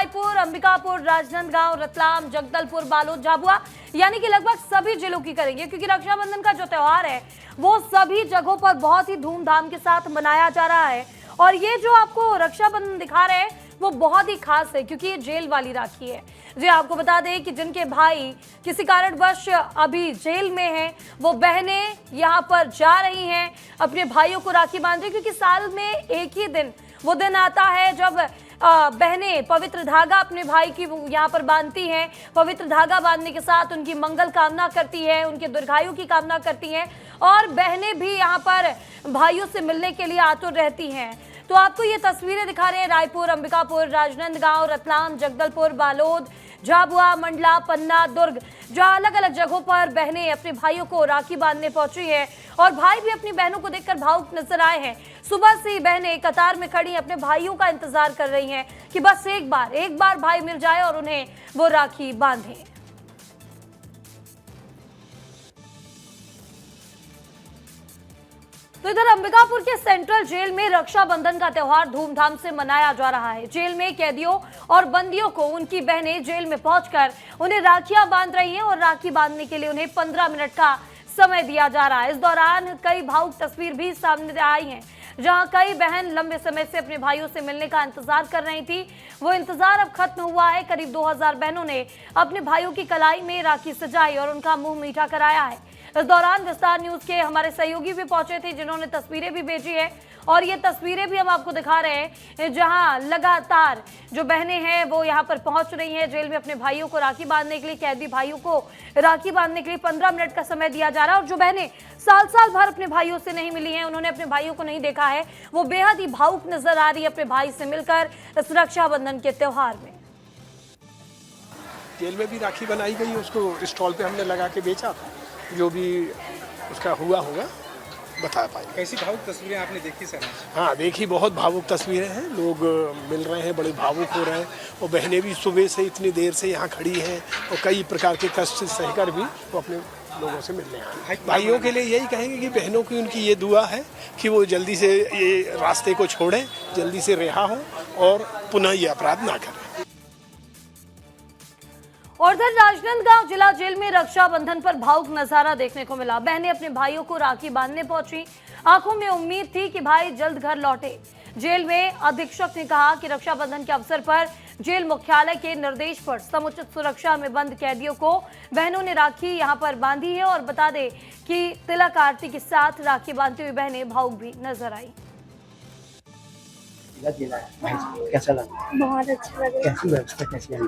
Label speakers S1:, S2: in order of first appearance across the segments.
S1: रायपुर, अंबिकापुर, राजनांदगांव, रतलाम, जगदलपुर, बालोद, झाबुआ यानी कि लगभग सभी जिलों की करेंगे, क्योंकि रक्षाबंधन का जो त्योहार है वो सभी जगहों पर बहुत ही धूमधाम के साथ मनाया जा रहा है। और ये जो आपको रक्षाबंधन दिखा रहे हैं वो बहुत ही खास है, क्योंकि ये जेल वाली राखी है। जी आपको बता दें कि जिनके भाई किसी कारणवश अभी जेल में हैं, वो बहनें यहाँ पर जा रही हैं अपने भाइयों को राखी बांध रही, क्योंकि साल में एक ही दिन वो दिन आता है जब बहनें पवित्र धागा अपने भाई की यहाँ पर बांधती हैं। पवित्र धागा बांधने के साथ उनकी मंगल कामना करती है, उनके दीर्घायु की कामना करती हैं, और बहनें भी यहाँ पर भाइयों से मिलने के लिए आतुर रहती हैं। तो आपको ये तस्वीरें दिखा रहे हैं रायपुर, अंबिकापुर, राजनांदगांव, रतलाम, जगदलपुर, बालोद, झाबुआ, मंडला, पन्ना, दुर्ग, जहां अलग अलग जगहों पर बहनें अपने भाइयों को राखी बांधने पहुंची है और भाई भी अपनी बहनों को देखकर भावुक नजर आए हैं। सुबह से ही बहनें कतार में खड़ी अपने भाइयों का इंतजार कर रही हैं कि बस एक बार भाई मिल जाए और उन्हें वो राखी बांधे। तो इधर अंबिकापुर के सेंट्रल जेल में रक्षाबंधन का त्योहार धूमधाम से मनाया जा रहा है। जेल में कैदियों और बंदियों को उनकी बहनें जेल में पहुंचकर उन्हें राखियां बांध रही हैं और राखी बांधने के लिए उन्हें 15 मिनट का समय दिया जा रहा है। इस दौरान कई भावुक तस्वीर भी सामने आई हैं, जहां कई बहन लंबे समय से अपने भाइयों से मिलने का इंतजार कर रही थी। वो इंतजार अब खत्म हुआ है। करीब 2000 बहनों ने अपने भाइयों की कलाई में राखी सजाई और उनका मुंह मीठा कराया है। इस दौरान विस्तार न्यूज के हमारे सहयोगी भी पहुंचे थे, जिन्होंने तस्वीरें भी भेजी है और ये तस्वीरें भी हम आपको दिखा रहे हैं, जहां लगातार जो बहनें हैं वो यहां पर पहुंच रही हैं जेल में अपने भाइयों को राखी बांधने के लिए। कैदी भाइयों को राखी बांधने के लिए 15 मिनट का समय दिया जा रहा है और जो बहनें साल भर अपने भाइयों से नहीं मिली हैं, उन्होंने अपने भाइयों को नहीं देखा है, वो बेहद ही भावुक नजर आ रही है अपने भाई से मिलकर इस रक्षाबंधन के त्योहार में।
S2: जेल में भी राखी बनाई गई, उसको स्टॉल पे हमने लगा के बेचा था। जो भी उसका हुआ होगा बता पाए।
S3: कैसी भावुक तस्वीरें आपने देखी सर?
S2: हाँ देखी, बहुत भावुक तस्वीरें हैं। लोग मिल रहे हैं, बड़े भावुक हो रहे हैं और बहनें भी सुबह से इतनी देर से यहाँ खड़ी हैं और कई प्रकार के कष्ट सहकर भी वो अपने लोगों से मिलने आए। भाइयों के लिए यही कहेंगे कि बहनों की उनकी ये दुआ है कि वो जल्दी से ये रास्ते को छोड़ें, जल्दी से रिहा हो और पुनः ये अपराध ना करें।
S1: और इधर राजनांदगांव जिला जेल में रक्षाबंधन पर भावुक नजारा देखने को मिला। बहनें अपने भाइयों को राखी बांधने पहुंची, आंखों में उम्मीद थी कि भाई जल्द घर लौटे। जेल में अधीक्षक ने कहा कि रक्षाबंधन के अवसर पर जेल मुख्यालय के निर्देश पर समुचित सुरक्षा में बंद कैदियों को बहनों ने राखी यहां पर बांधी है। और बता दें कि तिलक आरती के साथ राखी बांधती हुई बहनें भावुक भी नजर आई।
S4: कैसा लगा?
S5: बहुत अच्छा लग रहा है।
S4: कैसी व्यवस्था कैसी लगी?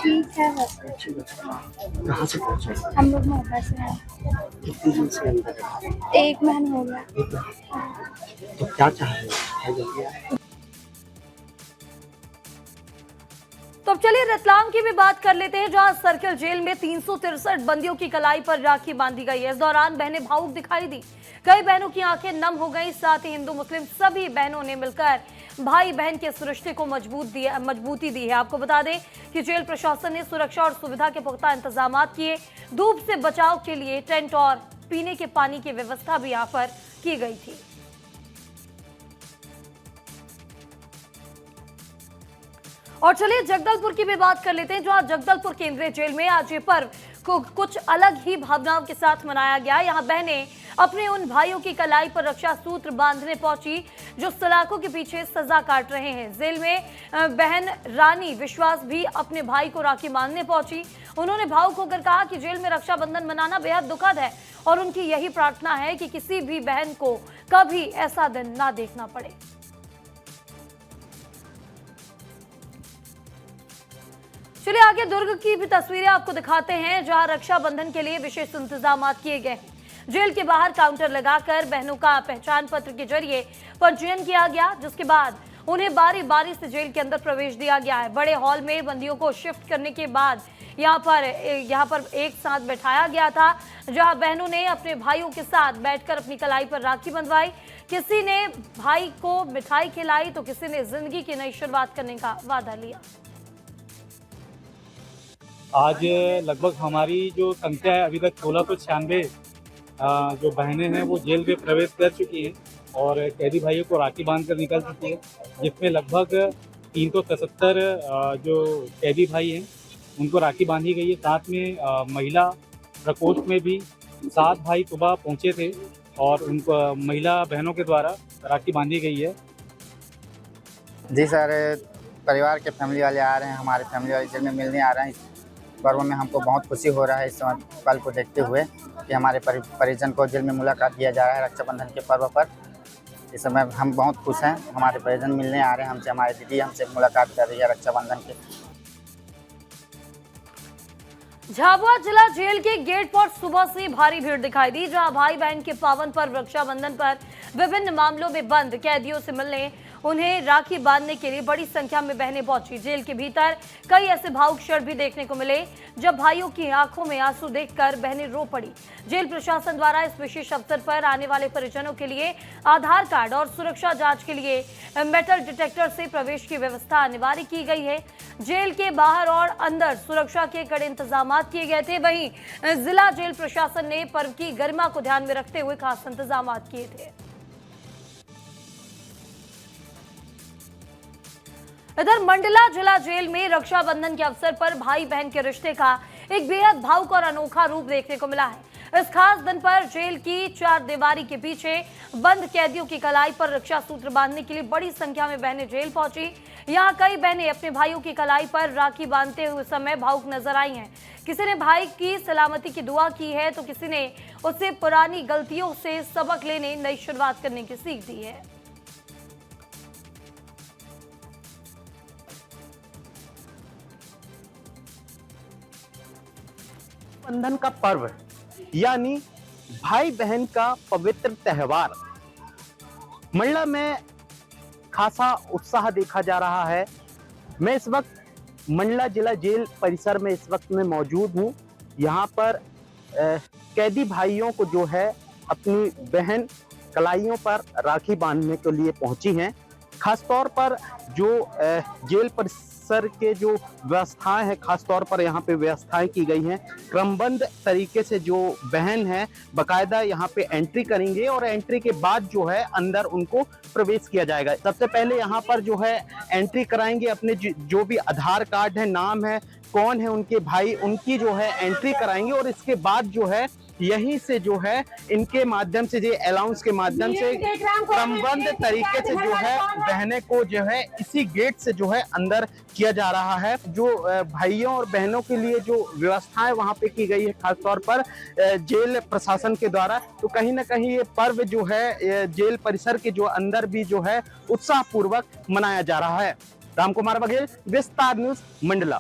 S5: ठीक है बस।
S4: अच्छी व्यवस्था। कहाँ से पहुँचे?
S5: हम लोग मोहल्ला से हैं।
S4: कितनी दिन से अंदर है?
S5: 1 महीना हो गया।
S4: तो क्या चाह रहे हैं?
S1: तो अब चलिए रतलाम की भी बात कर लेते हैं, जहां सर्किल जेल में 363 बंदियों की कलाई पर राखी बांधी गई है। इस दौरान बहनें भावुक दिखाई दी, कई बहनों की आंखें नम हो गई। साथ ही हिंदू मुस्लिम सभी बहनों ने मिलकर भाई बहन के इस रिश्ते को मजबूती दी है। आपको बता दें कि जेल प्रशासन ने सुरक्षा और सुविधा के पुख्ता इंतजाम किए। धूप से बचाव के लिए टेंट और पीने के पानी की व्यवस्था भी यहाँ पर की गई थी। और चलिए जगदलपुर की भी बात कर लेते हैं, जहां जगदलपुर केंद्रीय जेल में आज ये पर्व को कुछ अलग ही भावनाओं के साथ मनाया गया। यहाँ बहनें अपने उन भाइयों की कलाई पर रक्षा सूत्र बांधने पहुंची जो सलाखों के पीछे सजा काट रहे हैं। जेल में बहन रानी विश्वास भी अपने भाई को राखी बांधने पहुंची। उन्होंने भावुक होकर कहा कि जेल में रक्षाबंधन मनाना बेहद दुखद है और उनकी यही प्रार्थना है कि किसी भी बहन को कभी ऐसा दिन ना देखना पड़े। चलिए आगे दुर्ग की भी तस्वीरें आपको दिखाते हैं, जहां रक्षाबंधन के लिए विशेष इंतजाम किए गए हैं। जेल के बाहर काउंटर लगाकर बहनों का पहचान पत्र के जरिए पंजीयन किया गया, जिसके बाद उन्हें बारी बारी से जेल के अंदर प्रवेश दिया गया है। बड़े हॉल में बंदियों को शिफ्ट करने के बाद यहाँ पर एक साथ बैठाया गया था, जहां बहनों ने अपने भाइयों के साथ बैठकर अपनी कलाई पर राखी बंधवाई। किसी ने भाई को मिठाई खिलाई तो किसी ने जिंदगी की नई शुरुआत करने का वादा लिया।
S6: आज लगभग हमारी जो संख्या है अभी तक 1696 जो बहनें हैं वो जेल में प्रवेश कर चुकी हैं और कैदी भाइयों को राखी बांध कर निकल चुकी है, जिसमें लगभग 373 जो कैदी भाई हैं उनको राखी बांधी गई है। साथ में महिला प्रकोष्ठ में भी 7 भाई सुबह पहुंचे थे और उनको महिला बहनों के द्वारा राखी बांधी गई है।
S7: जी सर, परिवार के फैमिली वाले आ रहे हैं, हमारे फैमिली वाले जेल में मिलने आ रहे हैं। इस पर्व में हमको बहुत खुशी हो रहा है इस पल को देखते हुए कि हमारे परिजन को जेल में मुलाकात दिया जा रहा है रक्षाबंधन के पर्व पर। इस समय हम बहुत खुश हैं, हमारे परिजन मिलने आ रहे हैं हमसे, हमारी दीदी हमसे मुलाकात कर रही है रक्षाबंधन के।
S1: झाबुआ जिला जेल के गेट पर सुबह से भारी भीड़ दिखाई दी, जहां भाई बहन के पावन पर्व रक्षाबंधन पर विभिन्न मामलों में बंद कैदियों से मिलने, उन्हें राखी बांधने के लिए बड़ी संख्या में बहनें पहुंची। जेल के भीतर कई ऐसे भावुक क्षण भी देखने को मिले जब भाइयों की आंखों में आंसू देखकर बहनें रो पड़ी। जेल प्रशासन द्वारा इस विशेष अवसर पर आने वाले परिजनों के लिए आधार कार्ड और सुरक्षा जांच के लिए मेटल डिटेक्टर से प्रवेश की व्यवस्था अनिवार्य की गई है। जेल के बाहर और अंदर सुरक्षा के कड़े इंतजाम किए गए थे। वहीं जिला जेल प्रशासन ने पर्व की गरिमा को ध्यान में रखते हुए खास इंतजाम किए थे। इधर मंडला जिला जेल में रक्षाबंधन के अवसर पर भाई बहन के रिश्ते का एक बेहद भावुक और अनोखा रूप देखने को मिला है। इस खास दिन पर जेल की 4 दीवारी के पीछे बंद कैदियों की कलाई पर रक्षा सूत्र बांधने के लिए बड़ी संख्या में बहनें जेल पहुंची। यहां कई बहनें अपने भाइयों की कलाई पर राखी बांधते हुए समय भावुक नजर आई हैं। किसी ने भाई की सलामती की दुआ की है तो किसी ने उससे पुरानी गलतियों से सबक लेने, नई शुरुआत करने की सीख दी है।
S8: बंधन का पर्व यानी भाई बहन का पवित्र त्योहार मंडला में खासा उत्साह देखा जा रहा है। मैं इस वक्त मंडला जिला जेल परिसर में इस वक्त में मौजूद हूँ। यहाँ पर कैदी भाइयों को जो है अपनी बहन कलाइयों पर राखी बांधने के लिए पहुंची हैं। खासतौर पर जो जेल परिसर के जो व्यवस्थाएं हैं, खासतौर पर यहाँ पे व्यवस्थाएं की गई हैं। क्रमबद्ध तरीके से जो बहन है बाकायदा यहाँ पे एंट्री करेंगे और एंट्री के बाद जो है अंदर उनको प्रवेश किया जाएगा। सबसे पहले यहाँ पर जो है एंट्री कराएंगे, अपने जो भी आधार कार्ड है, नाम है, कौन है उनके भाई, उनकी जो है एंट्री कराएंगे और इसके बाद जो है यहीं से जो है इनके माध्यम से जो अलाउंस के माध्यम से क्रमबद्ध तरीके से जो है बहनें को जो है इसी गेट से जो है अंदर किया जा रहा है। जो भाइयों और बहनों के लिए जो व्यवस्थाएं वहां पे की गई है खासतौर पर जेल प्रशासन के द्वारा, तो कहीं ना कहीं ये पर्व जो है जेल परिसर के जो अंदर भी जो है उत्साह पूर्वक मनाया जा रहा है। रामकुमार बघेल, विस्तार न्यूज, मंडला।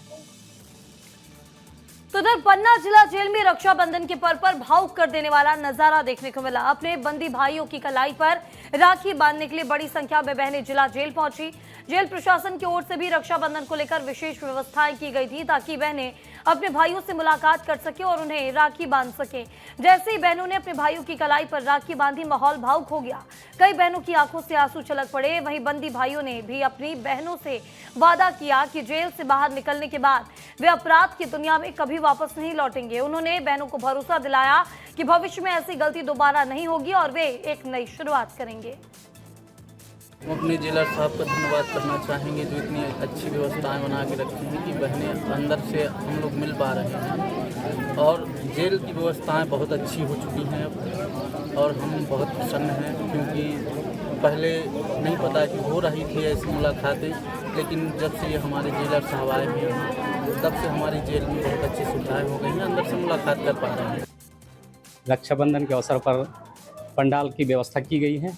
S1: तो उधर पन्ना जिला जेल में रक्षाबंधन के पर्व पर भावुक कर देने वाला नजारा देखने को मिला। अपने बंदी भाइयों की कलाई पर राखी बांधने के लिए बड़ी संख्या में बहनें जिला जेल पहुंची। जेल प्रशासन की ओर से भी रक्षाबंधन को लेकर विशेष व्यवस्थाएं की गई थी ताकि बहनें अपने भाइयों से मुलाकात कर सके और उन्हें राखी बांध सके। जैसे ही बहनों ने अपने भाइयों की कलाई पर राखी बांधी, माहौल भावुक हो गया। कई बहनों की आंखों से आंसू छलक पड़े। वहीं बंदी भाइयों ने भी अपनी बहनों से वादा किया कि जेल से बाहर निकलने के बाद वे अपराध की दुनिया में कभी वापस नहीं लौटेंगे। उन्होंने बहनों को भरोसा दिलाया कि भविष्य में ऐसी गलती दोबारा नहीं होगी और वे एक नई शुरुआत करेंगे।
S9: हम अपने जेलर साहब का धन्यवाद करना चाहेंगे जो इतनी अच्छी व्यवस्थाएं बना के रखी हैं कि बहनें अंदर से हम लोग मिल पा रहे हैं और जेल की व्यवस्थाएं बहुत अच्छी हो चुकी हैं अब और हम बहुत प्रसन्न हैं क्योंकि पहले नहीं पता कि हो रही थी ऐसी मुलाकातें, लेकिन जब से ये हमारे जेलर साहब आए हैं तब से हमारी जेल में बहुत अच्छी सुविधाएँ हो गई हैं, अंदर से मुलाकात कर पा रहे हैं।
S10: रक्षाबंधन के अवसर पर पंडाल की व्यवस्था की गई है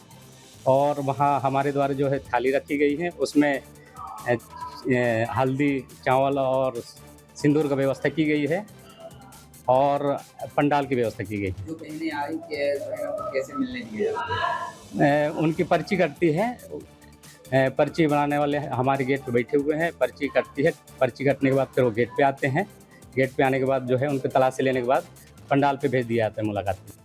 S10: और वहाँ हमारे द्वारा जो है थाली रखी गई है, उसमें हल्दी, चावल और सिंदूर का व्यवस्था की गई है और पंडाल की व्यवस्था की गई है।
S11: जो बहनें आई कैसे मिलने दिए?
S10: उनकी पर्ची कटती है, पर्ची बनाने वाले हमारे गेट पे बैठे हुए हैं, पर्ची कटती है। पर्ची कटने के बाद फिर वो गेट पे आते हैं। गेट पे आने के बाद जो है उनके तलाशी लेने के बाद पंडाल पे भेज दिया जाता है मुलाकात के।